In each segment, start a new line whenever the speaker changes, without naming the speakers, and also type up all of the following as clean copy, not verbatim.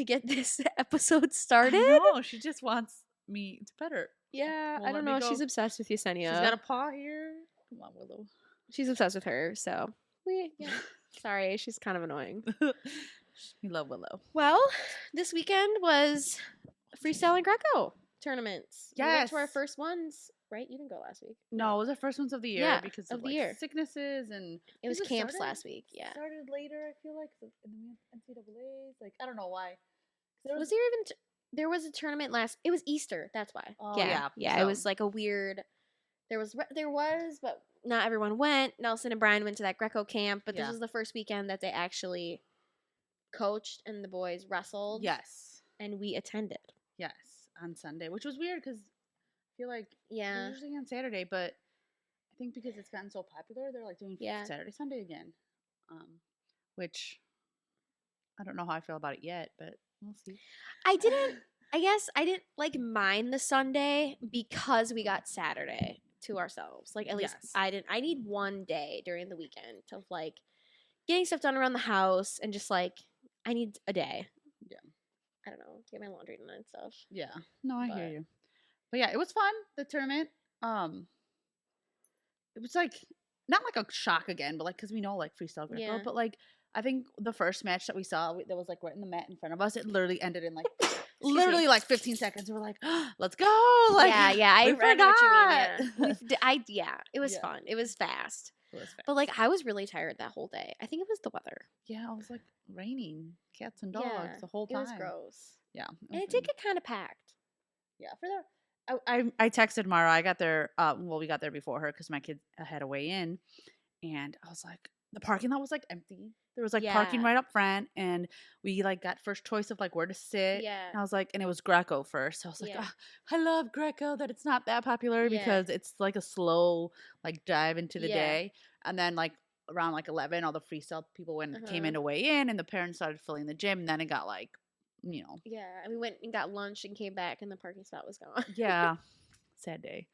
to get this episode started.
No, she just wants me to pet her.
Yeah,
Won't
I don't
let me
know.
go.
She's obsessed with Yessenia.
She's got a paw here. Come on, Willow.
She's obsessed with her, so sorry, she's kind of annoying.
We love Willow.
Well, this weekend was Freestyle and Greco tournaments. We went to our
Yes.
first ones, right? You didn't go last week.
No, it was our first ones of the year
Yeah,
because
of
of
the
like
year.
sicknesses and
It was
Because
camps
started-
last week. Yeah.
started later. I feel like and then we had NCAA's. Like I don't know why.
Was there even? There was a tournament last. It was Easter. That's why.
Oh,
yeah.
yeah,
It
so-
was like a weird. There was, but not everyone went. Nelson and Brian went to that Greco camp, but this
Yeah.
was the first weekend that they actually coached and the boys wrestled.
Yes.
And we attended.
Yes, on Sunday, which was weird because I feel like
Yeah.
they're usually on Saturday, but I think because it's gotten so popular, they're like doing
Yeah.
Saturday, Sunday again. Which I don't know how I feel about it yet, but we'll see.
I guess I didn't like mind the Sunday because we got Saturday to ourselves. Like at least
Yes.
I need one day during the weekend of like getting stuff done around the house and just like I need a day.
Yeah.
I don't know, get my laundry done and stuff.
Yeah, no, I hear
But-
you. But yeah, it was fun. The tournament. It was like not like a shock again, but like because we know like freestyle Greco,
Yeah.
but like I think the first match that we saw that was like right in the mat in front of us, it literally ended in like literally
me.
like 15 seconds. And we're like, let's go! Like,
yeah, I
we
know what you mean.
forgot.
Yeah, it was
Yeah.
fun. It was fast.
It was fast.
But like I was really tired that whole day. I think it was the weather.
Yeah, it was like raining cats and dogs
Yeah,
the whole time.
It was gross.
Yeah,
And it did get kind of packed.
Yeah, for the. I texted Mara. I got there. Well, we got there before her because my kid had a way in, and I was like, the parking lot was like empty. There was like parking
Yeah.
right up front, and we like got first choice of like where to sit.
Yeah.
And I was like, and it was Greco first. So I was like,
Yeah.
"Ah, I love Greco that it's not that popular
Yeah.
because it's like a slow like dive into the
Yeah.
day, and then like around like 11, all the freestyle people came in to weigh in, and the parents started filling the gym, and then it got like,
Yeah, and we went and got lunch and came back, and the parking spot was gone.
yeah, sad day.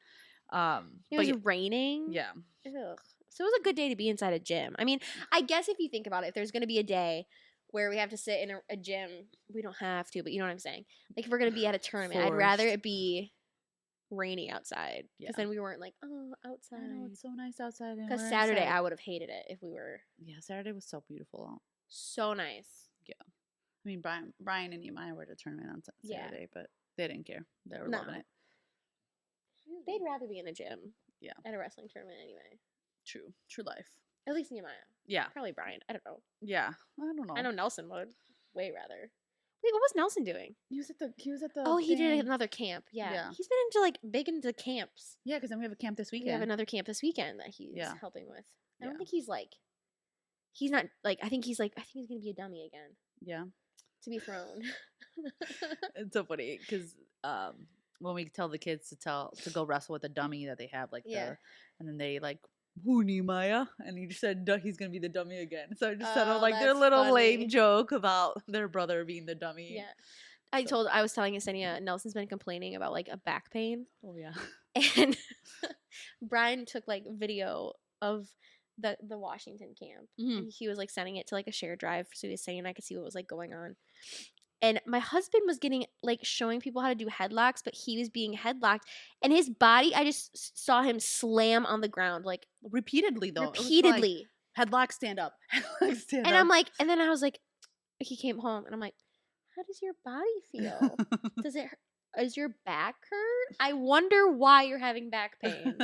It
But
was
yeah,
raining.
yeah.
Ugh. So it was a good day to be inside a gym. I mean, I guess if you think about it, if there's going to be a day where we have to sit in a gym, we don't have to, but you know what I'm saying? Like if we're going to be at a tournament, I'd rather
Forced.
it be rainy outside.
Yeah.
Because then we weren't like, oh, outside.
I know it's so nice outside.
Because Saturday, I would have hated it if we were
Saturday was so beautiful.
so nice.
I mean, Brian and Nehemiah were at a tournament on
Yeah.
Saturday, but they didn't care. They were
No.
loving it.
They'd rather be in a gym.
Yeah.
At a wrestling tournament anyway.
True life.
At least Nehemiah.
Yeah,
Probably Brian. I don't know.
yeah. I don't know.
I know Nelson would way rather. Wait, what was Nelson doing?
He was at the.
Oh, he did
thing.
another camp. Yeah.
Yeah.
He's been into like big into camps.
Yeah, because then we have a camp this
We
weekend.
have another camp this weekend that he's
Yeah.
helping with. I
Yeah.
don't think he's not like I think he's gonna be a dummy again.
Yeah,
To be thrown.
it's so funny because when we tell the kids to go wrestle with a dummy that they have
Yeah.
and then they like. Who Nehemiah? And he just said he's gonna be the dummy again. So I just said
Oh,
like their
that's
little
funny.
lame joke about their brother being the dummy.
Yeah. I was telling Yesenia, Nelson's been complaining about like a back pain.
Oh yeah.
And Brian took like video of the Washington camp.
Mhm.
And he was like sending it to like a shared drive so he was saying I could see what was like going on. And my husband was getting like showing people how to do headlocks, but he was being headlocked and his body, I just saw him slam on the ground like
Repeatedly though. It was like,
repeatedly.
headlock, stand up. Headlock, stand
And
up.
I'm like, and then I was like, he came home and I'm like, how does your body feel? Does your back hurt? I wonder why you're having back pain.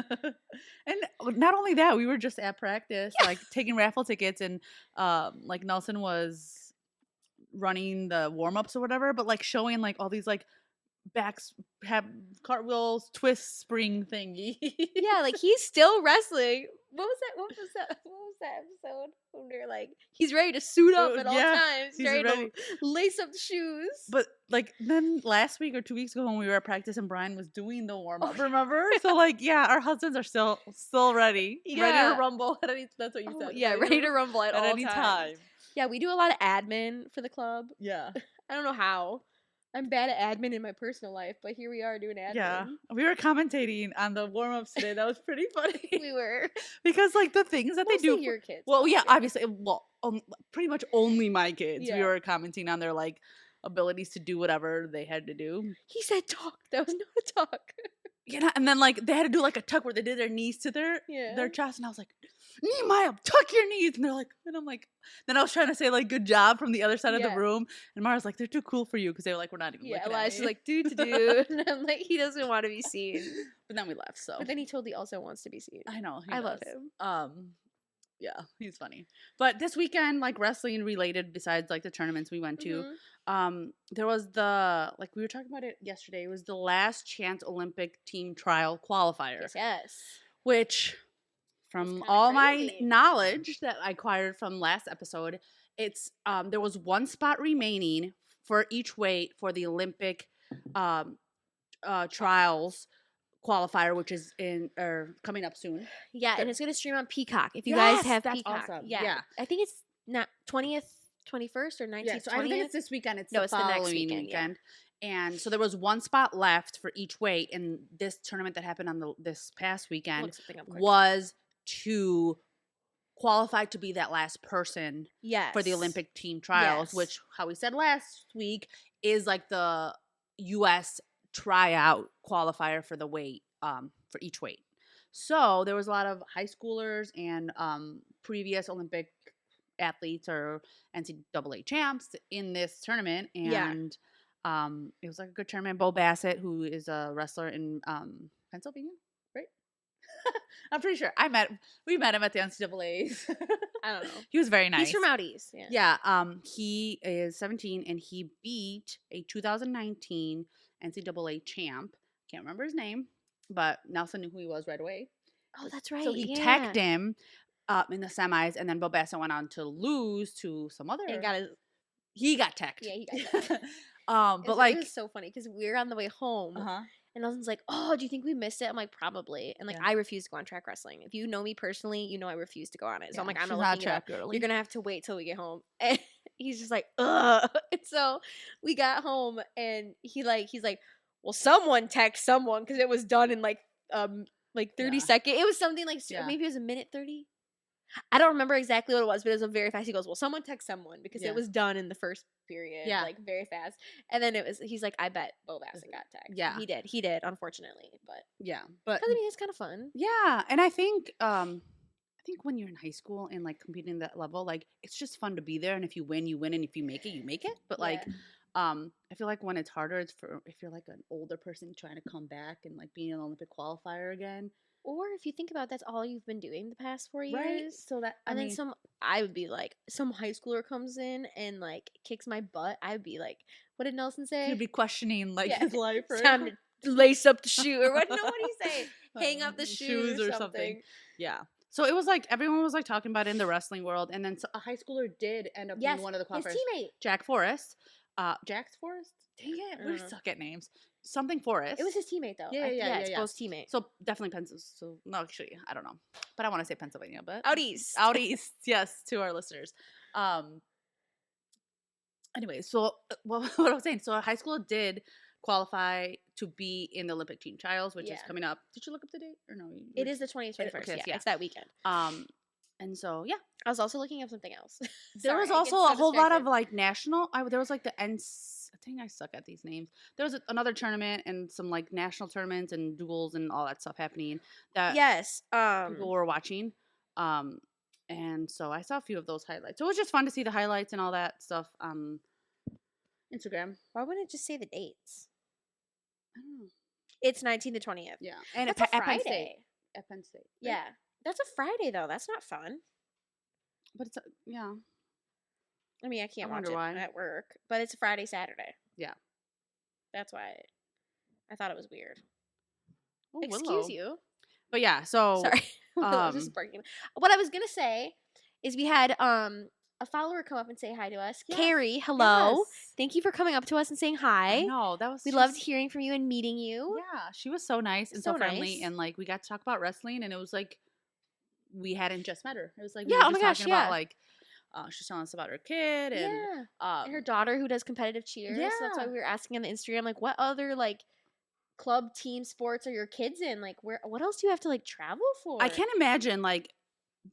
And not only that, we were just at practice, like taking raffle tickets, and like Nelson was running the warm-ups or whatever, but like showing like all these like backs have cartwheels, twist, spring thingy.
Yeah, like he's still wrestling. What was that episode when they're like he's ready to suit up at all
Yeah,
times,
he's
ready
ready.
to lace up the shoes.
But like then last week or 2 weeks ago when we were at practice and Brian was doing the warm up, remember? So like yeah, our husbands are still ready, ready
Yeah.
to rumble. That's what you said.
Yeah, ready to rumble at all
any
times.
time.
Yeah, we do a lot of admin for the club.
Yeah,
I don't know how. I'm bad at admin in my personal life, but here we are doing admin.
yeah. We were commentating on the warm ups today. That was pretty funny
We were.
because like the things that
Mostly
they do.
your kids.
Well, yeah,
yeah.
obviously. Well, pretty much only my kids. We
Yeah.
were commenting on their like abilities to do whatever they had to do.
He said talk. That was not a talk.
Yeah, and then like they had to do like a tuck where they did their knees to their
Yeah.
chest, and I was like, Nehemiah, tuck your knees, and they're like, and I'm like, then I was trying to say like good job from the other side of the
Yeah.
room, and Mara's like, they're too cool for you because they were like, we're not even
Yeah,
looking at
Elias
me.
is like, dude. And I'm like, he doesn't want to be seen.
But then we left. So
But then he totally also wants to be seen.
I know he
I
does.
love him.
Yeah, he's funny. But this weekend, like wrestling related, besides like the tournaments we went to, there was the, like we were talking about it yesterday, it was the last chance Olympic team trial qualifier.
Yes.
Which, from
kinda
all my
crazy.
knowledge that I acquired from last episode, it's there was one spot remaining for each weight for the Olympic trials qualifier, which is coming up soon.
Yeah, and it's gonna stream on Peacock. If you guys have
that's
Peacock,
awesome.
yeah, I think it's not 20th, 21st, or 19th.
Yeah, so I don't think it's this weekend. It's
No,
the
it's the next
following
weekend, yeah.
And so there was one spot left for each weight, and this tournament that happened on this past weekend
Look something up quick.
was to qualify to be that last person for the Olympic team trials,
Yes.
which, how we said last week, is like the U.S. tryout qualifier for the weight, for each weight. So there was a lot of high schoolers and previous Olympic athletes or NCAA champs in this tournament, and it was like a good tournament. Bo Bassett, who is a wrestler in Pennsylvania, right? I'm pretty sure we met him at the NCAAs.
I don't know.
He was very nice.
He's from out east. Yeah.
Yeah. He is 17 and he beat a 2019 NCAA champ. Can't remember his name, but Nelson knew who he was right away.
Oh, that's right.
So he tagged him in the semis, and then Bo Bassett went on to lose to some other.
And
he got tagged.
Yeah, he got tagged.
But like,
it was so funny because we were on the way home. And Nelson's like, oh, do you think we missed it? I'm like, probably. And like, I refuse to go on track wrestling. If you know me personally, you know I refuse to go on it. So I'm like, I'm not looking it up. You're going to have to wait till we get home. And he's just like, ugh. And so we got home and he's like, well, someone text someone because it was done in like 30 seconds. It was something like, maybe it was a minute 30. I don't remember exactly what it was, but it was a very fast. He goes, well, someone text someone because it was done in the first period, like very fast. And then he's like, I bet Bo Bassett got tagged.
Yeah.
He did, unfortunately. But
but
I mean, it's kind of fun.
Yeah. And I think when you're in high school and like competing at that level, like it's just fun to be there. And if you win, you win. And if you make it, you make it. But like, I feel like when it's harder, it's if you're like an older person trying to come back and like being an Olympic qualifier again.
Or if you think about it, that's all you've been doing the past 4 years.
Right. So that
I would be like, some high schooler comes in and like kicks my butt. I would be like, what did Nelson say?
He'd be questioning like his life. Right?
It's time to lace up the shoe or what? No, what did he say? Hang up the shoes or something.
Yeah. So it was like everyone was like talking about it in the wrestling world, and then a high schooler did end up being one of the qualifiers.
His teammate,
Jack Forrest. Jack's Forrest. Dang it, we suck at names. Something Forrest.
It was his teammate though.
Yeah.
It's Bo's teammate.
So definitely Pennsylvania. So no, actually, I don't know, but I want to say Pennsylvania. But
out east,
yes, to our listeners. Anyway, so what I was saying. So high school did qualify to be in the Olympic team trials, which is coming up. Did you look up the date or no?
It is the 20th, 21st.
Okay,
it's that weekend.
And so
I was also looking up something else.
There was also a whole lot of like national. There was like the I think I suck at these names. There was another tournament and some like national tournaments and duels and all that stuff happening that people were watching. And so I saw a few of those highlights. So it was just fun to see the highlights and all that stuff on Instagram.
Why wouldn't it just say the dates?
I don't know.
It's 19th to 20th.
Yeah, and
that's a Friday.
At Penn State. Right?
Yeah, that's a Friday though. That's not fun.
But it's
I mean, I can't watch it at work, but it's a Friday, Saturday.
Yeah.
That's why I thought it was weird.
Oh,
excuse you.
But yeah, so
sorry. Just barking. What I was gonna say is we had a follower come up and say hi to us. Yes. Carrie, hello. Yes. Thank you for coming up to us and saying hi.
No,
we loved hearing from you and meeting you.
Yeah, she was so nice and so friendly, and like we got to talk about wrestling, and it was like we hadn't just met her. It was like we were just talking about like she's telling us about her kid and
her daughter who does competitive cheer. Yeah. So that's why we were asking on the Instagram, like, what other like club team sports are your kids in? Like, what else do you have to like travel for?
I can't imagine like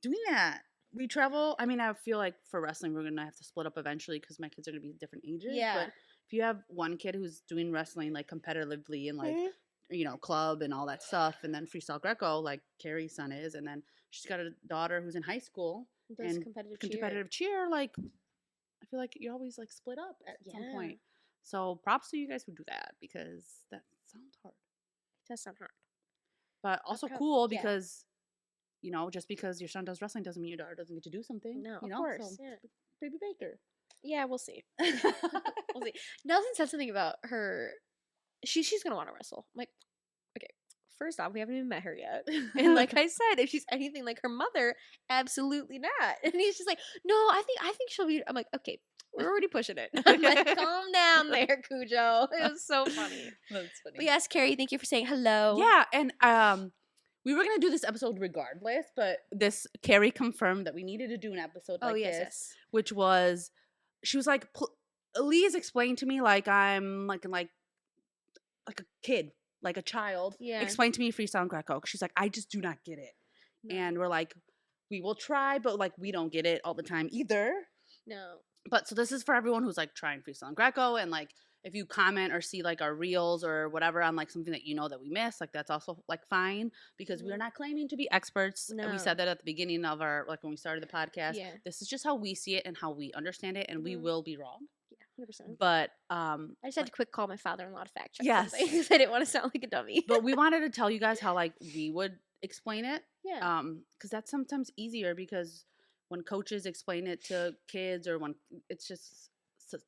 doing that. We travel. I mean, I feel like for wrestling, we're gonna have to split up eventually because my kids are gonna be different ages.
Yeah.
But if you have one kid who's doing wrestling like competitively and like club and all that stuff, and then freestyle Greco like Carrie's son is, and then she's got a daughter who's in high school
Does
and
competitive
cheer, like I feel like you always like split up at some
Yeah.
point. So props to you guys who do that, because that sounds hard.
It does sound hard.
But also cool because, just because your son does wrestling doesn't mean your daughter doesn't get to do something.
No,
you
of
know?
course.
So,
Yeah.
Baby Baker.
Yeah, we'll see. We'll see. Nelson said something about her. She's gonna want to wrestle. I'm like, okay. First off, we haven't even met her yet, and like I said, if she's anything like her mother, absolutely not. And he's just like, no, I think she'll be. I'm like, okay, we're already pushing it. I'm like, calm down there, Cujo. It was so funny.
That's funny.
But yes, Carrie, thank you for saying hello.
Yeah, and we were gonna do this episode regardless, but this Carrie confirmed that we needed to do an episode like this,
yes.
which was, she was like, Leah's explained to me like I'm like a kid, like a child.
Yeah.
Explain to me Freestyle and Greco. She's like, I just do not get it. No. And we're like, we will try, but like we don't get it all the time either.
No.
But so this is for everyone who's like trying Freestyle and Greco, and like if you comment or see like our reels or whatever on like something that you know that we missed, like that's also like fine, because we're not claiming to be experts.
No.
We said that at the beginning of our, like when we started the podcast.
Yeah.
This is just how we see it and how we understand it, and we will be wrong.
Yeah, 100%.
But
I just had to quick call my father-in-law to fact check
yes,
something because I didn't want to sound like a dummy.
But we wanted to tell you guys how like we would explain it.
Yeah.
Because that's sometimes easier, because when coaches explain it to kids, or when it's just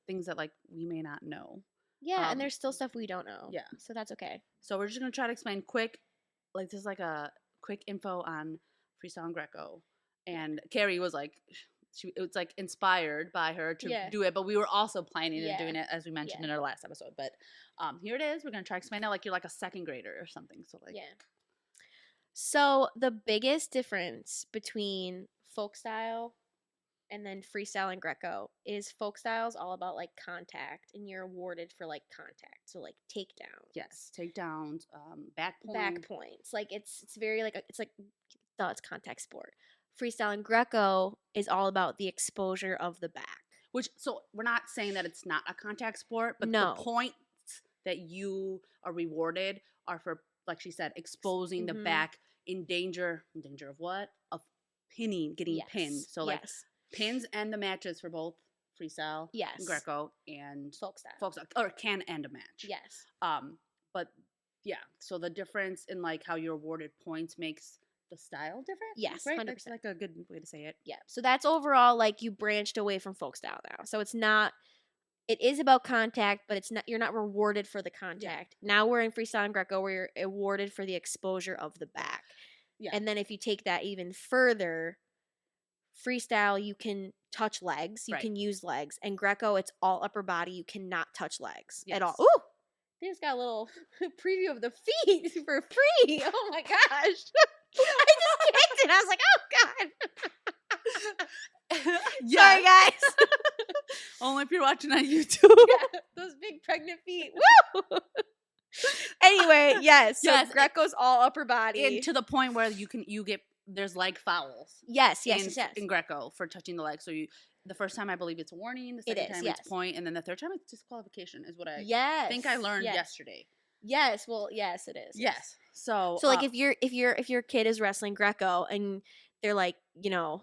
things that like we may not know.
Yeah, and there's still stuff we don't know.
Yeah.
So that's okay.
So we're just going to try to explain quick, like this is like a quick info on Freestyle and Greco. And Carrie was like, it was like inspired by her to do it, but we were also planning on doing it, as we mentioned in our last episode. But here it is. We're going to try to explain it like you're like a second grader or something. So like,
So the biggest difference between folk style and then freestyle and Greco is folk style is all about like contact, and you're awarded for like contact. So like takedowns.
Yes, takedowns, back
points. Like it's very like it's contact sport. Freestyle and Greco is all about the exposure of the back.
Which, so we're not saying that it's not a contact sport, but
no.
The points that you are rewarded are for, like she said, exposing the back in danger of what? Of pinning, getting pinned. So like pins and the matches for both freestyle, Greco, and
folk style,
or can end a match.
Yes.
But yeah, so the difference in like how you're awarded points makes the style different.
Yes,
right.
100%.
That's like a good way to say it.
Yeah. So that's overall like you branched away from folk style now. So it's not. It is about contact, but it's not. You're not rewarded for the contact. Yeah. Now we're in freestyle and Greco, where you're awarded for the exposure of the back. Yeah. And then if you take that even further, freestyle, you can touch legs. You can use legs. And Greco, it's all upper body. You cannot touch legs at all. Ooh! They just got a little preview of the feet for free. Oh my gosh. I just kicked it. I was like, oh God. Sorry, guys.
Only if you're watching on YouTube.
Yeah, those big pregnant feet. Woo! Anyway, so Greco's all upper body.
And to the point where there's leg fouls.
Yes.
In Greco for touching the leg. So the first time I believe it's a warning, the second time it's a point, and then the third time it's disqualification is what I think I learned yesterday.
Yes, well, yes it is.
Yes. So
like if your kid is wrestling Greco and they're like, what,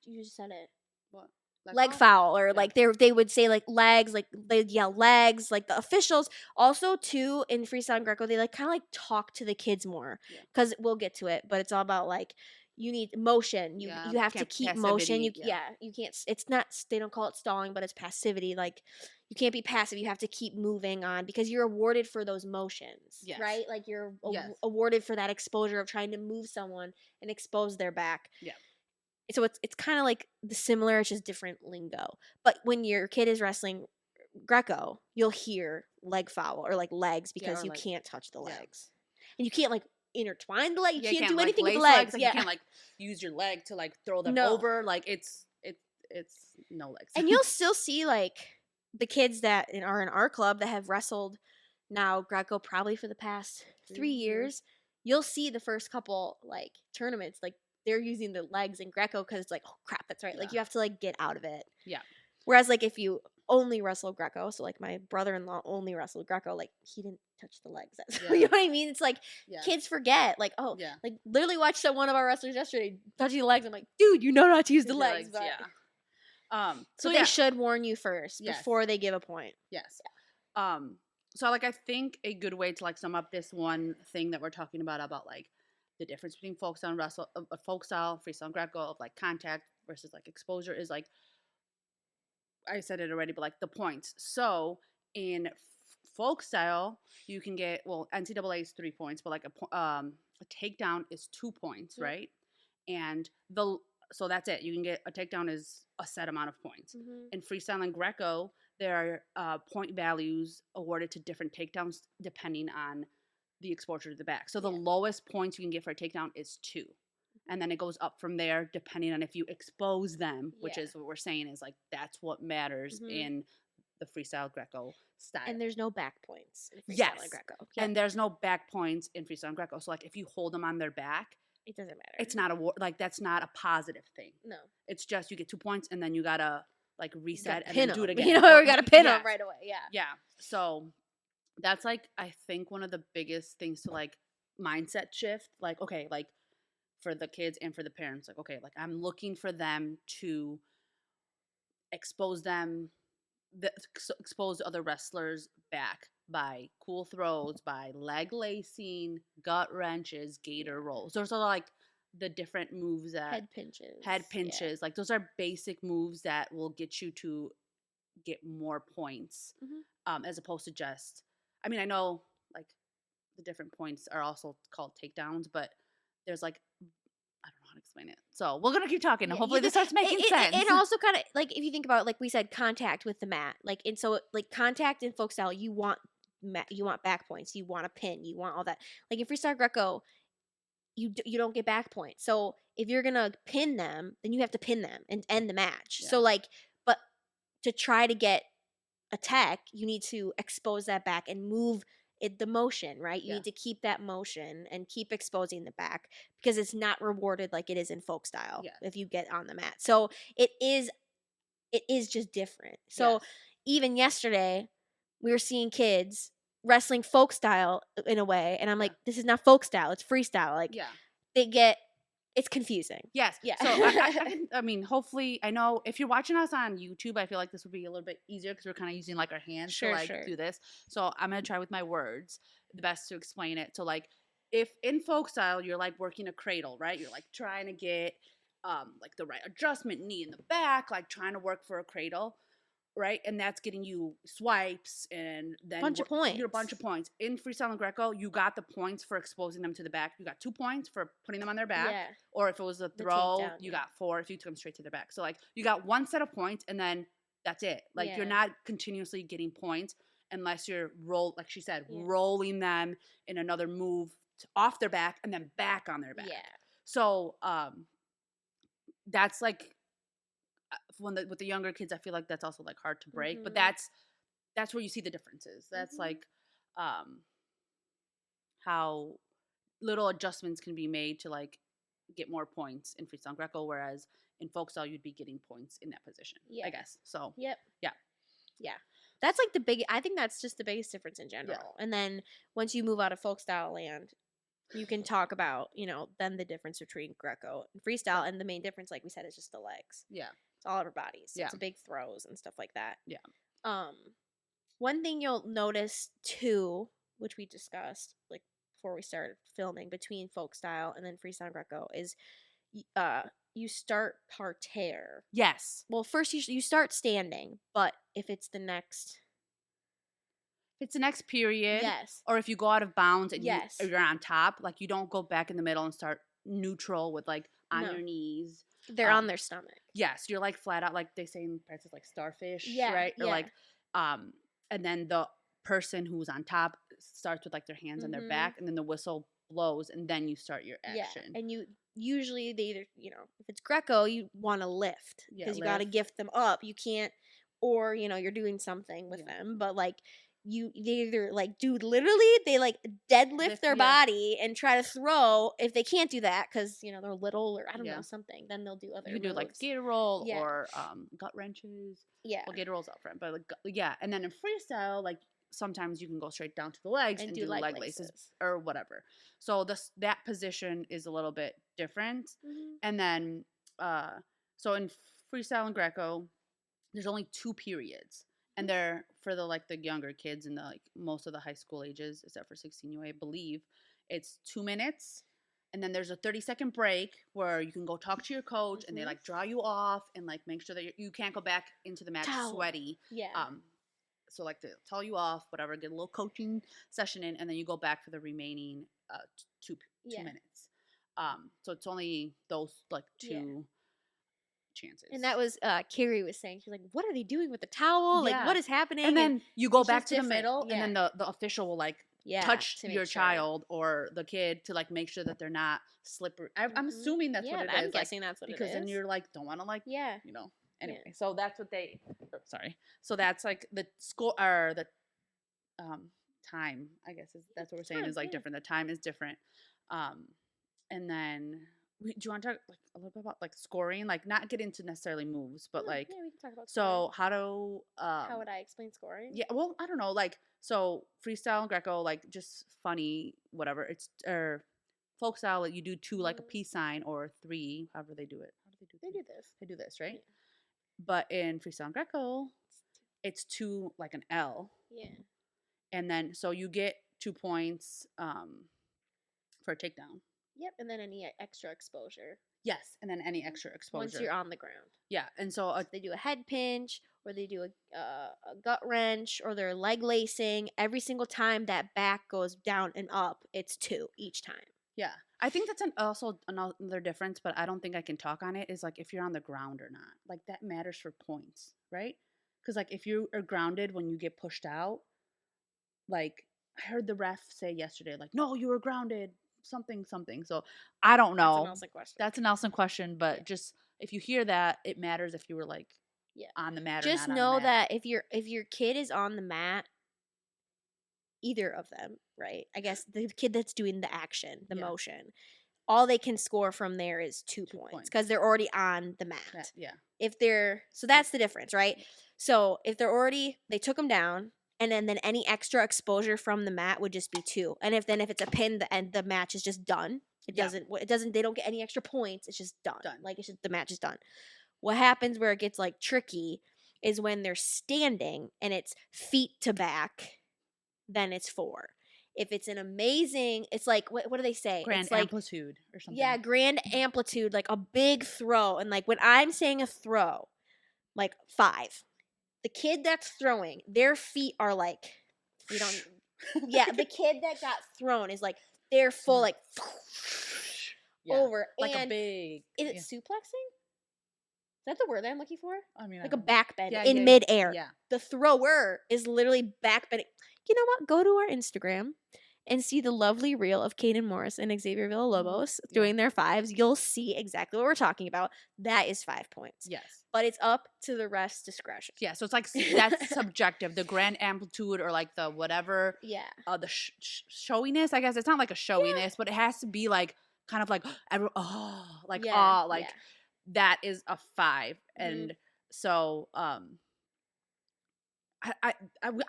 you just said it.
What?
Leg foul, or like they would say like legs, like they'd yell legs, like the officials also too in freestyle and Greco, they like kind of like talk to the kids more, because we'll get to it, but it's all about like you need motion, you have to keep motion, you can't, it's not, they don't call it stalling, but it's passivity, like you can't be passive, you have to keep moving on because you're awarded for those motions, right? Like you're awarded for that exposure of trying to move someone and expose their back. So it's kind of like the similar, it's just different lingo. But when your kid is wrestling Greco, you'll hear leg foul or like legs, because you can't touch the legs. And you can't like intertwine the leg. You can't do anything with the legs.
Like, you can't like use your leg to like throw them over. Like it's no legs.
And you'll still see like the kids that are in our club that have wrestled now Greco probably for the past 3 years. You'll see the first couple like tournaments, like they're using the legs in Greco because it's like, oh crap, that's right. Like you have to like get out of it.
Yeah.
Whereas like if you only wrestle Greco. So like my brother-in-law only wrestled Greco. Like he didn't touch the legs.
Yeah.
You know what I mean? It's like
Yeah.
kids forget. Like, oh,
Yeah.
like literally watched one of our wrestlers yesterday touching the legs. I'm like, dude, you know not to use the legs. But,
yeah.
so they should warn you first
Yes.
before they give a point.
Yes. So like I think a good way to like sum up this one thing that we're talking about like the difference between folk style and folk style, freestyle and Greco, of like contact versus like exposure is like, I said it already, but like the points. So in folk style, you can get, well, NCAA is 3 points, but like a takedown is 2 points,
Yep.
right? And so that's it. You can get a takedown is a set amount of points. In freestyle and Greco, there are point values awarded to different takedowns depending on the exposure to the back. So the lowest points you can get for a takedown is 2. And then it goes up from there depending on if you expose them, which is what we're saying is like that's what matters in the freestyle Greco style.
And there's no back points in freestyle and Greco.
Yep. And there's no back points in freestyle and Greco. So like if you hold them on their back,
it doesn't matter.
It's not like that's not a positive thing.
No.
It's just you get 2 points and then you gotta like reset and
then
do it again.
You know, we gotta pin them right away. Yeah.
Yeah. So that's like I think one of the biggest things to like mindset shift. Like, okay, like for the kids and for the parents, like, okay, like I'm looking for them to expose other wrestlers back by cool throws, by leg lacing, gut wrenches, gator rolls. Those are like the different moves that
head pinches.
Yeah. Like those are basic moves that will get you to get more points, as opposed to just. I mean, I know like the different points are also called takedowns, but there's like. I don't know how to explain it. So we're gonna keep talking. Hopefully this starts making sense.
And also kind of like if you think about like we said, contact with the mat. Like and so like contact in folk style, you want back points, you want a pin, you want all that. Like in freestyle Greco, you don't get back points. So if you're gonna pin them, then you have to pin them and end the match. Yeah. So like, but to try to get a tech, you need to expose that back and move the motion, right? You need to keep that motion and keep exposing the back because it's not rewarded like it is in folk style if you get on the mat. So it is just different. So even yesterday, we were seeing kids wrestling folk style in a way, and I'm like, this is not folk style, it's freestyle. Like it's confusing.
Yes. Yeah. So I mean, hopefully, I know if you're watching us on YouTube, I feel like this would be a little bit easier because we're kind of using like our hands to do this. So I'm gonna try with my words the best to explain it. So like, if in folk style you're like working a cradle, right? You're like trying to get like the right adjustment, knee in the back, like trying to work for a cradle. Right, and that's getting you swipes and then
a bunch of points.
You get a bunch of points in freestyle and Greco. You got the points for exposing them to the back. You got 2 points for putting them on their back. Yeah. Or if it was a throw, you got 4 if you took them straight to their back. So like you got 1 set of points, and then that's it. Like you're not continuously getting points unless you're like she said, rolling them in another move off their back and then back on their back. Yeah. So that's like. With the younger kids, I feel like that's also like hard to break, but that's where you see the differences. That's like how little adjustments can be made to like get more points in freestyle and Greco, whereas in folk style you'd be getting points in that position. I guess so.
Yeah. That's like I think that's just the biggest difference in general. Yeah. And then once you move out of folk style land, you can talk about then the difference between Greco and freestyle, and the main difference, like we said, is just the legs. Yeah. It's all over bodies. So it's a big throws and stuff like that. Yeah. One thing you'll notice too, which we discussed like before we started filming, between folk style and then freestyle and Greco is you start parterre. Yes. Well, first you start standing, but if it's the next
period, yes, or if you go out of bounds and you're on top, like you don't go back in the middle and start neutral with like on your knees.
They're on their stomach.
Yes, you're like flat out, like they say in practice, like starfish, right? Or like, and then the person who's on top starts with like their hands on their back, and then the whistle blows, and then you start your action.
Yeah, and you usually they either if it's Greco, you want to lift because you got to gift them up. You can't, or you're doing something with them, but like they either like do literally they like deadlift their body and try to throw. If they can't do that because you know they're little or I don't know something, then they'll do other.
You can do like
moves.
gator roll or gut wrenches.
Yeah.
Well, gator rolls out front, but like, and then in freestyle, like sometimes you can go straight down to the legs and do leg laces or whatever. So that position is a little bit different. And then so in freestyle and Greco, there's only 2 periods. And they're for the like the younger kids and the like most of the high school ages, except for 16U, I believe, it's 2 minutes. And then there's a 30-second break where you can go talk to your coach and they like draw you off and like make sure that you can't go back into the match sweaty.
Yeah.
So like to tell you off, whatever, get a little coaching session in, and then you go back for the remaining 2 minutes. So it's only those like 2 chances.
And that was Carrie was saying, she's like, what are they doing with the towel? Like what is happening?
And then you go back to the middle and then the official will like touch your child or the kid to like make sure that they're not slippery. I'm assuming that's what it is.
I'm guessing that's what it is.
Because then you're like don't want to like you know. Anyway, so that's what they So that's like the score or the time, I guess that's what we're saying is like different. The time is different. And then do you want to talk like a little bit about like scoring? Like not get into necessarily moves, but like
we can talk about
so scoring.
How would I explain scoring?
Yeah, well, I don't know. Like so freestyle and Greco, like just funny, whatever. It's or folk style, like you do 2 like a peace sign or 3, however they do it. How do they do?
They do this.
They do this, right? Yeah. But in freestyle and Greco, it's 2 like an L.
Yeah.
And then so you get 2 points for a takedown.
Yep, and then any extra exposure.
Yes, and then any extra exposure.
Once you're on the ground.
Yeah, and so
they do a head pinch, or they do a gut wrench, or they're leg lacing. Every single time that back goes down and up, it's 2 each time.
Yeah, I think that's also another difference, but I don't think I can talk on it, is like if you're on the ground or not. Like that matters for points, right? Because like if you are grounded when you get pushed out, like I heard the ref say yesterday, like, no, you were grounded. Something. So I don't know. That's a Nelson question, but just if you hear that, it matters if you were like on the mat.
Just
or not
know
on the mat.
that if your kid is on the mat, either of them, right? I guess the kid that's doing the action, the motion, all they can score from there is 2 points because they're already on the mat. If they're so that's the difference, right? So if they're already they took them down. And then any extra exposure from the mat would just be 2. And if it's a pin, the match is just done. It doesn't. They don't get any extra points. It's just done. Like it's just the match is done. What happens where it gets like tricky is when they're standing and it's feet to back, then it's 4. If it's an amazing, it's like what do they say?
Grand amplitude or something.
Yeah, grand amplitude, like a big throw. And like when I'm saying a throw, like 5. The kid that's throwing, their feet are like, we don't. Yeah, the kid that got thrown is like they're full like over
like
and
a big.
Is it suplexing? Is that the word that I'm looking for?
I mean,
like a back bend in midair.
Yeah.
The thrower is literally back bending. You know what? Go to our Instagram and see the lovely reel of Caden Morris and Xavier Villalobos doing their 5s. You'll see exactly what we're talking about. That is 5 points.
Yes.
But it's up to the ref's discretion.
Yeah, so it's like that's subjective. The grand amplitude or like the whatever.
Yeah.
The showiness, I guess. It's not like a showiness, but it has to be like kind of like, that is a 5. And so I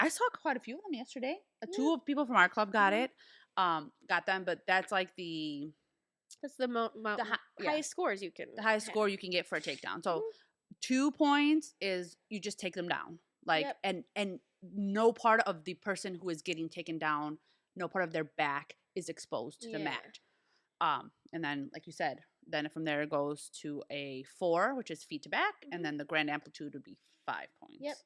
saw quite a few of them yesterday. 2 of people from our club got it, got them, but that's like
that's the highest scores you can.
The highest score you can get for a takedown. So 2 points is you just take them down, like and no part of the person who is getting taken down, no part of their back is exposed to the mat. And then like you said, then from there it goes to a 4, which is feet to back, and then the grand amplitude would be 5 points.
Yep.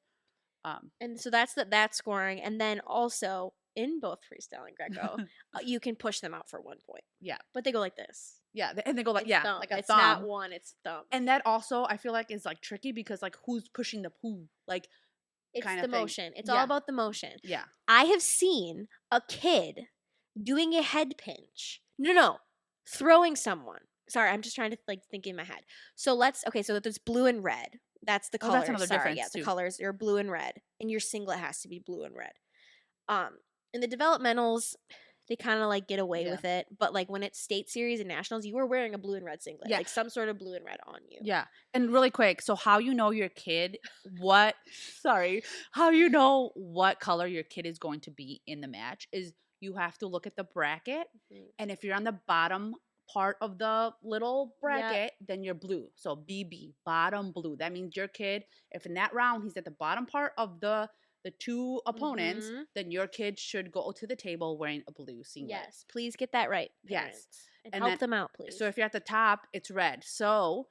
And so that's that scoring, and then also in both freestyle and Greco, you can push them out for 1 point.
Yeah,
but they go like this.
Yeah, and they go like
thumb.
Like a
it's
thumb.
It's not 1, it's thumb.
And that also I feel like is like tricky because like who's pushing the who? Like
it's kind the motion. It's all about the motion.
Yeah,
I have seen a kid doing a head pinch. No, throwing someone. Sorry, I'm just trying to like think in my head. So so there's blue and red. That's the colors.
That's another difference.
Yeah, the colors are blue and red, and your singlet has to be blue and red. In the developmentals, they kind of like get away
Yeah.
with it, but like when it's state series and nationals, you were wearing a blue and red singlet,
Yeah.
like some sort of blue and red on you.
Yeah. And really quick, so how you know your kid what sorry, how you know what color your kid is going to be in the match is you have to look at the bracket,
Mhm.
and if you're on the bottom part of the little
Yep.
bracket, then you're blue. So BB, bottom blue. That means your kid, if in that round he's at the bottom part of the two opponents,
Mhm.
then your kid should go to the table wearing a blue singlet.
Yes, please get that right,
Yes.
parents, and
And
help
then
them out, please.
so if you're at the top, it's red. So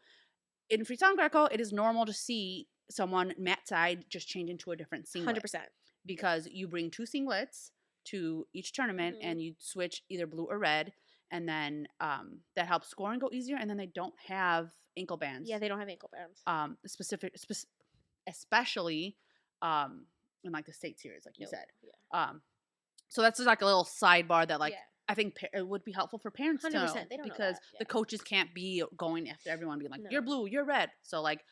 in Freestyle and Greco, it is normal to see someone mat side just change into a different singlet
100%.
because you bring two singlets to each tournament
Mhm.
and you switch either blue or red, and then that helps scoring go easier. And then they don't have ankle bands.
Yeah, they don't have ankle bands.
Especially in like the state series, like you
Nope.
said.
Yeah.
So that's just like a little sidebar that like
Yeah.
I think it would be helpful for parents to know
100%, they don't know
because
that, yeah.
the coaches can't be going after everyone being like,
No.
you're blue, you're red. So like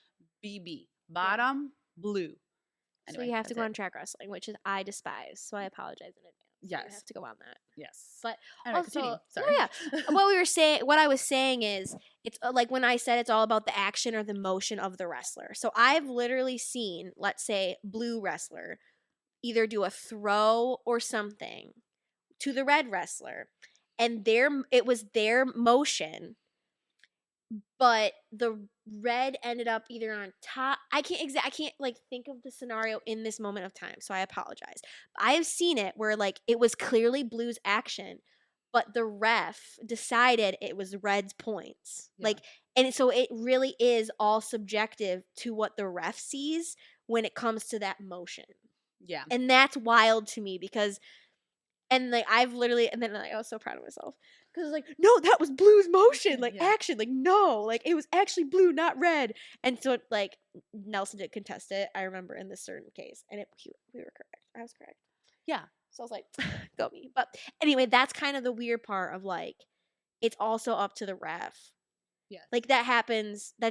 BB, bottom, blue.
So
Anyway,
you have to
that's
go
it.
on track wrestling, which is I despise. So I apologize in advance. You
Yes.
have to go on that.
Yes.
But
Anyway,
also,
continue.
no,
Sorry.
yeah. What I was saying is, it's like when I said it's all about the action or the motion of the wrestler. So I've literally seen, let's say, blue wrestler either do a throw or something to the red wrestler, and it was their motion, but the red ended up either on top. I can't like think of the scenario in this moment of time, so I apologize. I have seen it where like it was clearly blue's action, but the ref decided it was red's points.
Yeah.
Like, and so it really is all subjective to what the ref sees when it comes to that motion.
Yeah.
And that's wild to me because, and like I've literally, and then like, I was so proud of myself because like, no, that was blue's motion, like
Yeah.
action, like no, like it was actually blue, not red. And so like Nelson did contest it, I remember, in this certain case, and we were correct. I was correct.
Yeah.
So I was like, go me. But anyway, that's kind of the weird part of like, it's also up to the ref.
Yes.
Like that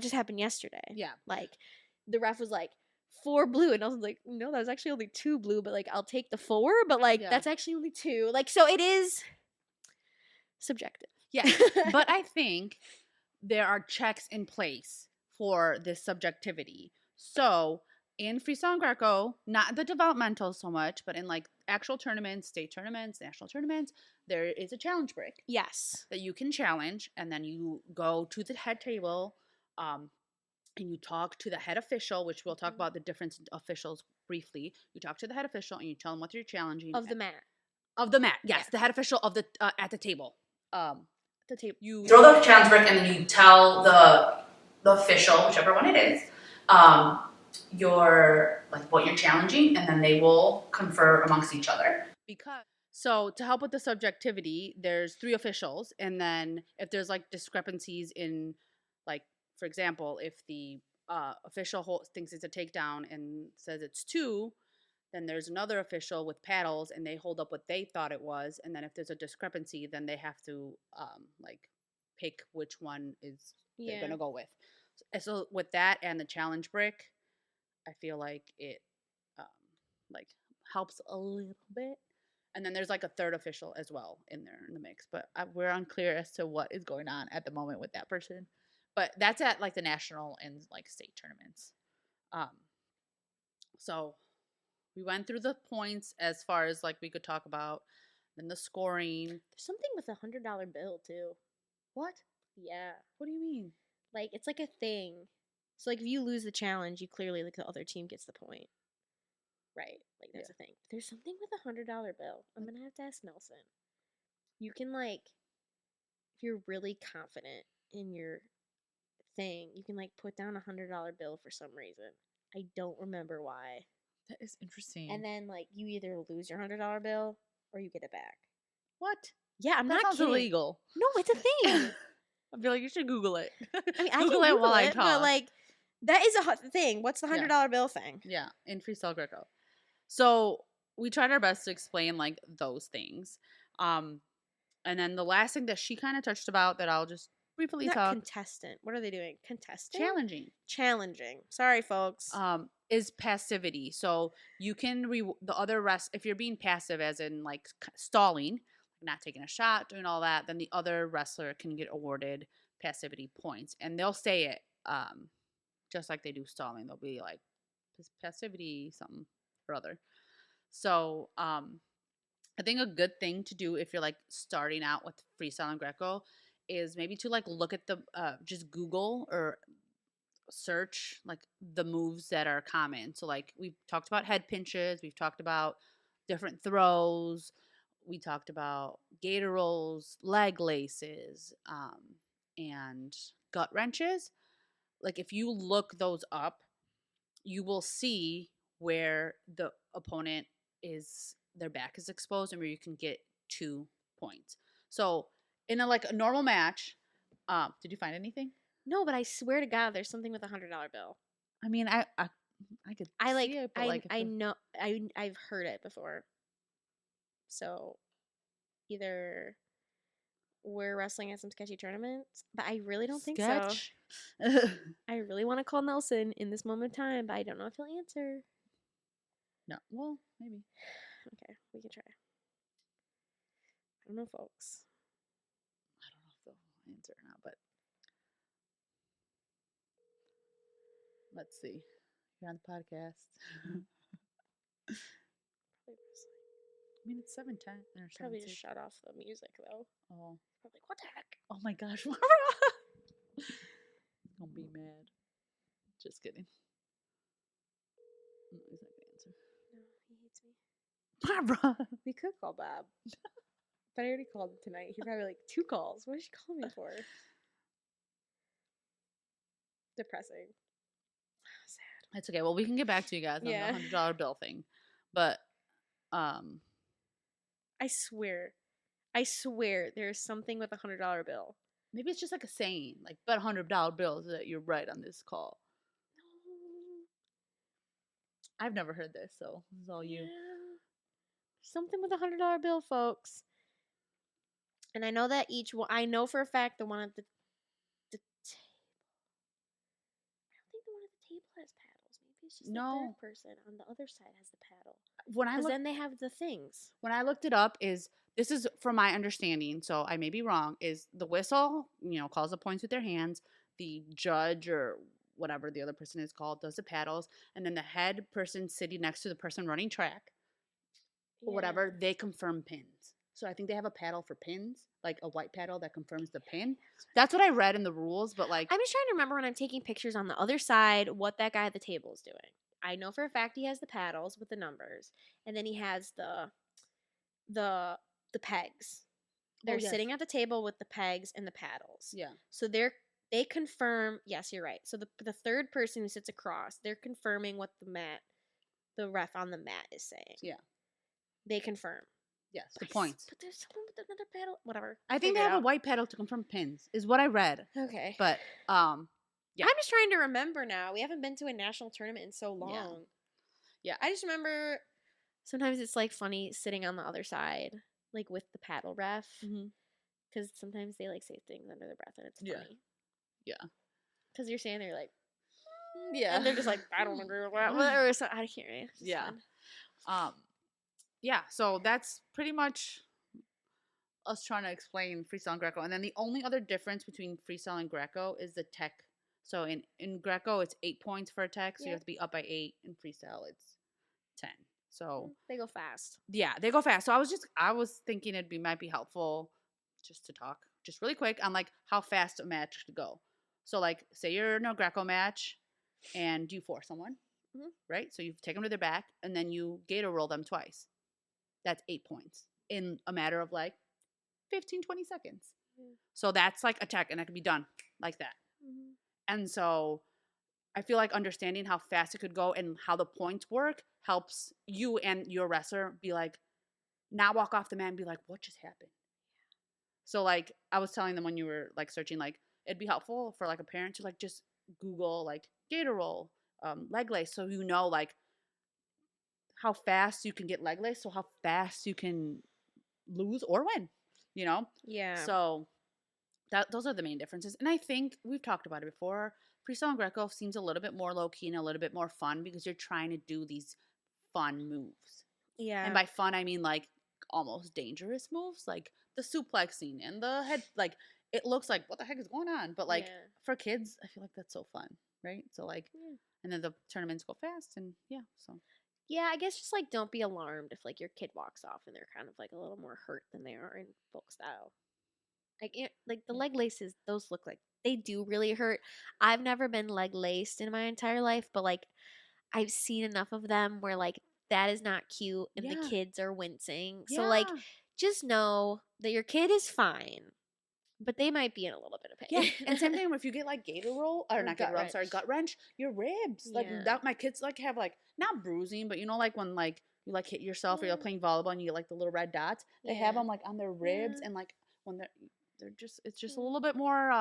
just happened yesterday.
Yeah.
Like the ref was like 4 blue, and I was like, no, that was actually only 2 blue, but like I'll take the 4, but like
Yeah.
that's actually only 2. Like, so it is subjective.
Yeah. But I think there are checks in place for this subjectivity. So in Freestyle and Greco, not the developmental so much, but in like actual tournaments, state tournaments, national tournaments, there is a challenge break.
Yes.
That you can challenge, and then you go to the head table, and you talk to the head official, which we'll talk about the different officials briefly. You talk to the head official and you tell them what you're challenging
Of the mat.
Of the mat, yes,
Yeah.
the head official of the at the table.
The table.
You throw the challenge brick, and then you tell the official, whichever one it is, your like what you're challenging, and then they will confer amongst each other. So to help with the subjectivity, there's 3 officials, and then if there's like discrepancies in, like for example, if the official thinks it's a takedown and says it's 2, then there's another official with paddles, and they hold up what they thought it was, and then if there's a discrepancy, then they have to like pick which one is they're gonna go with. So with that and the challenge brick, I feel like it like helps a little bit. And then there's like a third official as well in there in the mix, but we're unclear as to what is going on at the moment with that person. But that's at like the national and like state tournaments. So we went through the points as far as like we could talk about, then the scoring.
There's something with $100 bill too.
What?
Yeah.
What do you mean?
Like it's like a thing. So like if you lose the challenge, you clearly like the other team gets the point. Right. Like that's a thing. There's something with $100 bill. I'm gonna have to ask Nelson. You can like, if you're really confident in your thing, you can like put down $100 bill for some reason. I don't remember why.
That is interesting.
And then like you either lose your $100 bill or you get it back.
What?
Yeah, I'm
that
not
sounds
kidding.
illegal.
No, it's a thing.
I feel like you should Google it.
I mean, I
Google
can
it
Google
while I
it,
talk.
but like that is a thing. What's the $100 bill thing?
Yeah, in Freestyle Greco. So we tried our best to explain like those things. And then the last thing that she kind of touched about that I'll just briefly
Not
talk.
contestant. What are they doing? Contesting?
Challenging.
Sorry, folks.
Is passivity. So you can the other rest if you're being passive, as in like stalling, not taking a shot, doing all that, then the other wrestler can get awarded passivity points, and they'll say it just like they do stalling. They'll be like passivity something or other. So I think a good thing to do if you're like starting out with freestyle and Greco is maybe to like look at the just Google or search like the moves that are common. So like we've talked about head pinches, we've talked about different throws, we talked about gator rolls, leg laces, and gut wrenches. Like if you look those up, you will see where the opponent is their back is exposed and where you can get 2 points. So in a like a normal match, did you find anything?
No, but I swear to God, there's something with $100 bill.
I mean, I could
I like.
see it, but like
I know. I've heard it before. So either we're wrestling at some sketchy tournaments, but I really don't think so.
sketch.
I really want to call Nelson in this moment of time, but I don't know if he'll answer.
No, well, maybe.
Okay, we can try. I don't know, folks.
I don't know if they'll answer or not, but let's see. You're on the podcast. I mean, it's 7:10 or
Probably
7:06.
just shut off the music though.
Oh,
Probably what the heck?
oh my gosh, Mara! Don't be mad. Just kidding. No, he's not gonna answer.
No, he hates me.
Mara!
We could call Bob, but I already called him tonight. He probably like 2 calls. What did she call me for? Depressing. Sad.
It's okay. Well, we can get back to you guys on
Yeah.
the $100 bill thing, but
I swear, there's something with $100 bill.
maybe it's just like a saying, like bet $100 bills that you're right on this call.
No.
I've never heard this, so this is all you.
Yeah. Something with $100 bill, folks. And I know that each one. I know for a fact the one at the table. I don't think the one at the table has paddles. Maybe it's just the third person on the other side has the paddle. Because then they have the things.
When I looked it up, this is from my understanding, so I may be wrong. Is the whistle, calls the points with their hands. The judge or whatever the other person is called does the paddles, and then the head person sitting next to the person running track or whatever, they confirm pins. So I think they have a paddle for pins, like a white paddle that confirms the pin. That's what I read in the rules, but like
I'm just trying to remember when I'm taking pictures on the other side what that guy at the table is doing. I know for a fact he has the paddles with the numbers, and then he has the pegs. They're sitting at the table with the pegs and the paddles.
Yeah.
So they confirm. Yes, you're right. So the third person who sits across, they're confirming what the ref on the mat is saying.
Yeah.
They confirm.
Yes, the points.
But there's someone with another paddle. Whatever.
I think they have a white paddle to confirm pins, is what I read.
Okay.
But yeah.
I'm just trying to remember now. We haven't been to a national tournament in so long.
Yeah.
I just remember sometimes it's like funny sitting on the other side, like with the paddle ref. Because sometimes they like say things under their breath and it's funny.
Yeah.
Because you're standing there like,
yeah.
And they're just like, I don't agree with that. Whatever. So I can't read.
Yeah. Fun. Yeah. So that's pretty much us trying to explain freestyle and Greco. And then the only other difference between freestyle and Greco is the tech. So in Greco, it's 8 points for a tech. So you have to be up by 8. In freestyle, it's 10. So
they go fast.
Yeah, they go fast. So I was thinking might be helpful just to talk just really quick on like how fast a match should go. So like say you're in a Greco match and you force someone, right? So you take them to their back and then you gator roll them twice. That's 8 points in a matter of like 15, 20 seconds. So that's like a tech and that can be done like that. And so I feel like understanding how fast it could go and how the points work helps you and your wrestler be like, not walk off the mat and be like, what just happened? So like I was telling them when you were like searching, like it'd be helpful for like a parent to like just Google like gator roll, leg lace, so you know like how fast you can get leg lace, so how fast you can lose or win,
Yeah.
So those are the main differences. And I think we've talked about it before. Freestyle and Greco seems a little bit more low key and a little bit more fun because you're trying to do these fun moves. And
Yeah.
by fun, I mean like almost dangerous moves, like the suplexing and the head. Like it looks like what the heck is going on, but like
Yeah.
for kids, I feel like that's so fun, right? So like,
Yeah.
and then the tournaments go fast, and yeah, so
Yeah, I guess just like don't be alarmed if like your kid walks off and they're kind of like a little more hurt than they are in folk style. Like like the
yeah,
leg laces, those look like they do really hurt. I've never been leg laced in my entire life, but like I've seen enough of them where like that is not cute and the
yeah,
kids are wincing. So like
yeah.
just know that your kid is fine, but they might be in a little bit of
Yeah,
pain.
and same thing if you get like gator roll or
Or
not gator
gut
roll, I'm sorry,
wrench.
gut wrench, your ribs. Like
Yeah.
that my kids like have like not bruising, but you know like when like you like hit yourself or you're
Yeah.
playing volleyball and you get like the little red dots. They have
Yeah.
them like on their ribs
Yeah.
and like when they're just it's just a
Yeah.
little bit more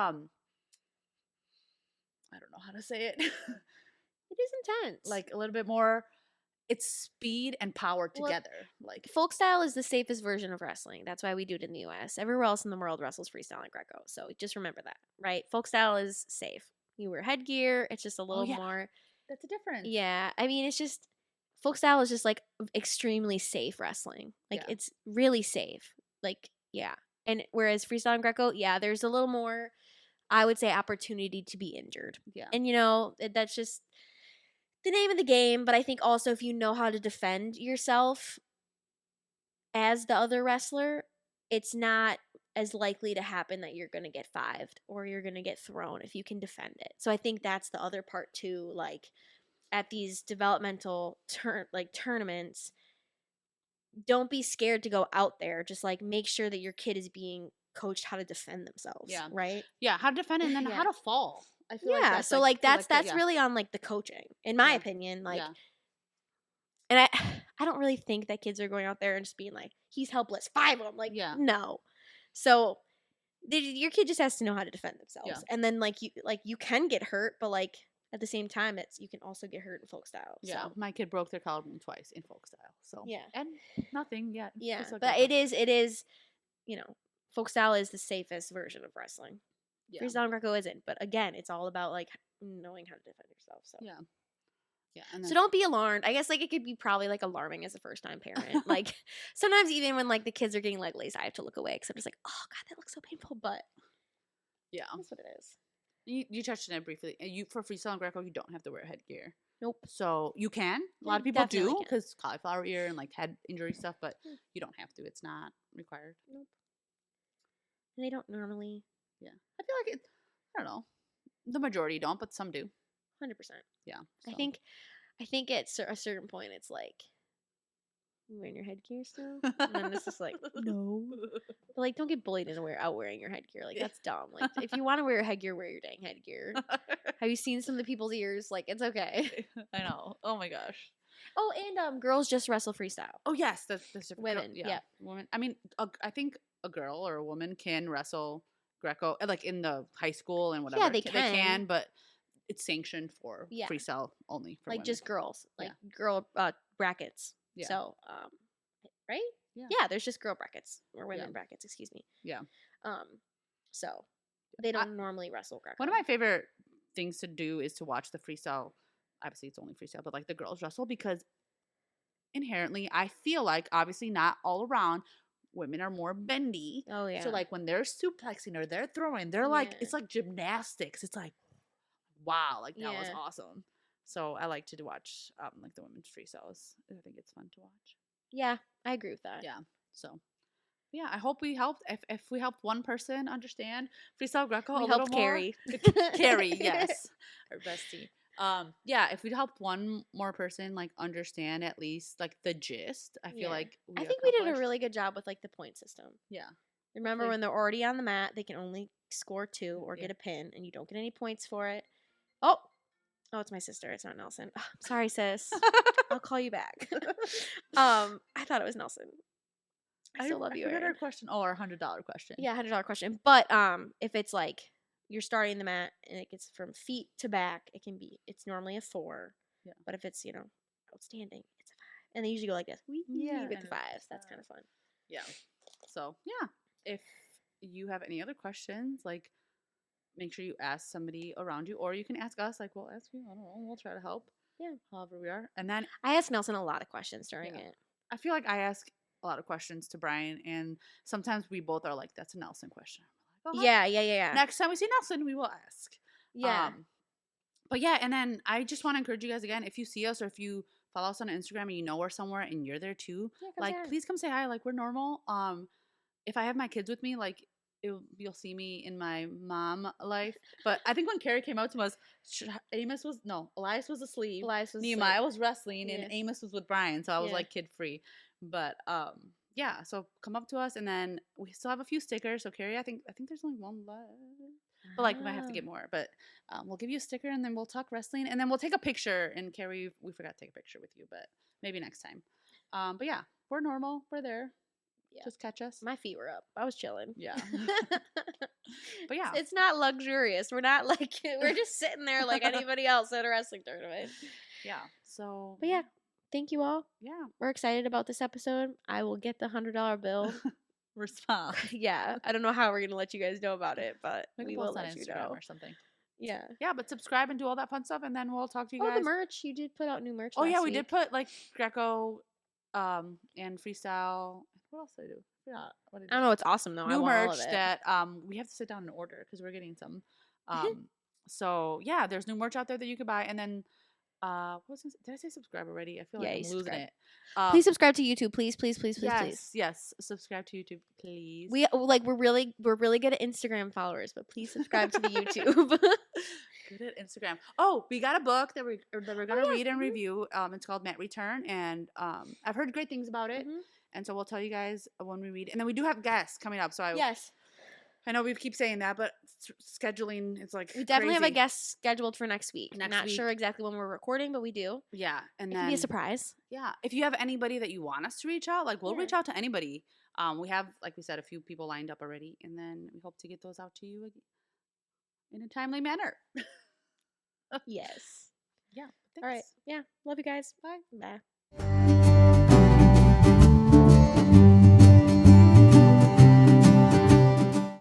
I don't know how to say it.
It is intense.
Like a little bit more it's speed and power
Well,
together. Like
folk style is the safest version of wrestling. That's why we do it in the US. Everywhere else in the world wrestles freestyle and Greco. So just remember that, right? Folk style is safe. You wear headgear. It's just a
oh
little
yeah,
more.
that's a difference.
Yeah. I mean, it's just folk style is just like extremely safe wrestling. Like
Yeah.
it's really safe. Like, yeah. And whereas freestyle and Greco, yeah, there's a little more, I would say, opportunity to be injured.
Yeah.
And, that's just the name of the game. But I think also if you know how to defend yourself as the other wrestler, it's not as likely to happen that you're going to get fived or you're going to get thrown if you can defend it. So I think that's the other part too. Like at these developmental tournaments, don't be scared to go out there. Just like make sure that your kid is being coached how to defend themselves,
Yeah.
right?
Yeah, how to defend and then how
Yeah.
to fall. I feel like
Yeah.
that's
So
like
like
feel
that's
like the,
that's
yeah.
really on like the coaching, in my
Yeah.
opinion. Like,
Yeah.
and I don't really think that kids are going out there and just being like, he's helpless, five of them. Like,
Yeah.
no. So your kid just has to know how to defend themselves,
Yeah.
and then you can get hurt, but like at the same time, you can also get hurt in folk style.
Yeah,
So.
my kid broke their collarbone twice in folk style. So
Yeah.
and nothing yet.
Yeah,
Freestyle
but
Greco.
it is, folk style is the safest version of wrestling.
Yeah.
Freestyle and Greco isn't, but again, it's all about like knowing how to defend yourself. So.
Yeah. Yeah. And then,
So don't be alarmed. I guess like it could be probably like alarming as a first time parent. Like sometimes even when like the kids are getting leg laced, I have to look away because I'm just like, oh god, that looks so painful. But
yeah,
that's what it is.
you touched on it briefly. You for freestyle and Greco, you don't have to wear headgear.
Nope.
So you can. A lot
You
of people
definitely
do
can.
because cauliflower ear and like head injury stuff, but
Hmm.
you don't have to. It's not required.
Nope. And they don't normally.
Yeah, I feel like it. I don't know. The majority don't, but some do.
100%.
Yeah.
I
so.
think at a certain point it's like, you wearing your headgear still? And then it's just like, no. But like, don't get bullied into wearing your headgear. Like that's dumb. Like if you want to wear your headgear, wear your dang headgear. Have you seen some of the people's ears? Like it's okay.
I know. Oh my gosh.
Oh, and girls just wrestle freestyle.
Oh yes, that's different.
Women, yeah.
Women. I mean, I think a girl or a woman can wrestle Greco, like in the high school and whatever.
Yeah, they
They
can.
can, but it's sanctioned for
Yeah.
freestyle only for
Like
women.
just girls, like
Yeah.
girl brackets.
Yeah.
So, right?
Yeah.
Yeah, there's just girl brackets or women
Yeah.
brackets. Excuse me.
Yeah.
So they don't normally wrestle Greco.
One of my favorite things to do is to watch the freestyle. Obviously, it's only freestyle, but like the girls wrestle because inherently, I feel like obviously not all around. Women are more bendy.
Oh yeah.
So like when they're suplexing or they're throwing, they're like it's like gymnastics. It's like wow, like that was
Yeah.
awesome. So I like to watch like the women's freestyles. I think it's fun to watch.
Yeah, I agree with that.
Yeah. So yeah, I hope we helped. If we helped one person understand freestyle Greco,
We
a little
helped
more.
Carrie.
Carrie, yes, our bestie. Yeah, if we helped one more person like understand at least like the gist, I feel
Yeah.
like
I think we did a
accomplished-
really good job with like the point system.
Yeah.
Remember
Like-
when they're already on the mat, they can only score 2 or
Yeah.
get a pin, and you don't get any points for it. Oh, it's my sister. It's not Nelson. Oh, I'm sorry, sis. I'll call you back. I thought it was Nelson. I still love you,
I forgot
Erin.
our question. Oh, our $100 question.
Yeah, $100 question. But if it's like you're starting the mat and it gets from feet to back, it's normally a 4.
Yeah.
But if it's outstanding, it's a 5. And they usually go like this.
Yeah,
with
and
the
it's
5s. That's kind of fun.
Yeah. So yeah, if you have any other questions, like make sure you ask somebody around you, or you can ask us. Like we'll ask you. I don't know. We'll try to help.
Yeah.
However we are. And then
I asked Nelson a lot of questions during
yeah,
it.
I feel like I ask a lot of questions to Brian, and sometimes we both are like, "That's a Nelson question." We're like, "Oh,
Yeah, yeah, yeah, yeah.
next time we see Nelson, we will ask."
Yeah.
But yeah, and then I just want to encourage you guys again, if you see us or if you follow us on Instagram and you know we're somewhere and you're there too,
Yeah, come say
like
hi.
please come say hi. Like we're normal. If I have my kids with me, like you'll see me in my mom life. But I think when Carrie came out to us, Elias was asleep,
Elias was
Nehemiah
asleep.
was wrestling, and
Yeah.
Amos was with Brian, so I was
Yeah.
like kid free. But yeah, so come up to us, and then we still have a few stickers. So Carrie, I think there's only one left. But like we might have to
Oh.
get more. But we'll give you a sticker, and then we'll talk wrestling, and then we'll take a picture. And Carrie, we forgot to take a picture with you, but maybe next time. But yeah, we're normal. We're there.
Yeah.
Just catch us.
My feet were up. I was chilling.
Yeah. But yeah.
It's not luxurious. We're not like we're just sitting there like anybody else at a wrestling tournament.
Yeah. So.
But yeah, thank you all.
Yeah.
We're excited about this episode. I will get the $100 bill.
Response.
Yeah. I don't know how we're gonna let you guys know about it, but
Maybe
we
we'll
will
post on
let you
Instagram
know.
or something.
Yeah.
Yeah, but subscribe and do all that fun stuff, and then we'll talk to you
Oh,
guys.
the merch. You did put out new merch.
Oh yeah,
last
we did
week.
put like Greco, and freestyle. What else did I do? Yeah, what did
I don't know. It's awesome though. I
New
want all
merch
of it.
that we have to sit down and order because we're getting some. So yeah, there's new merch out there that you could buy, and then did I say subscribe already? I feel like
Yeah,
I'm
you
losing
subscribe.
it.
Please subscribe to YouTube. Please, please, please, please, please.
Yes, subscribe to YouTube, please.
We're really good at Instagram followers, but please subscribe to the YouTube.
Good at Instagram. Oh, we got a book that we're gonna read and
Mhm.
review. It's called Matt Return, and I've heard great things about it.
Mhm.
And so we'll tell you guys when we read it. And then we do have guests coming up. So
Yes,
I know we keep saying that, but scheduling is like
we definitely have a
crazy.
guest scheduled for next week.
Next
Not
week.
sure exactly when we're recording, but we do.
Yeah, and
It
then
can be a surprise.
yeah, if you have anybody that you want us to reach out, like we'll reach out to anybody. We have, like we said, a few people lined up already, and then we hope to get those out to you in a timely manner.
Yes.
Yeah.
All right.
Thanks.
Yeah. Love you guys.
Bye.
Bye.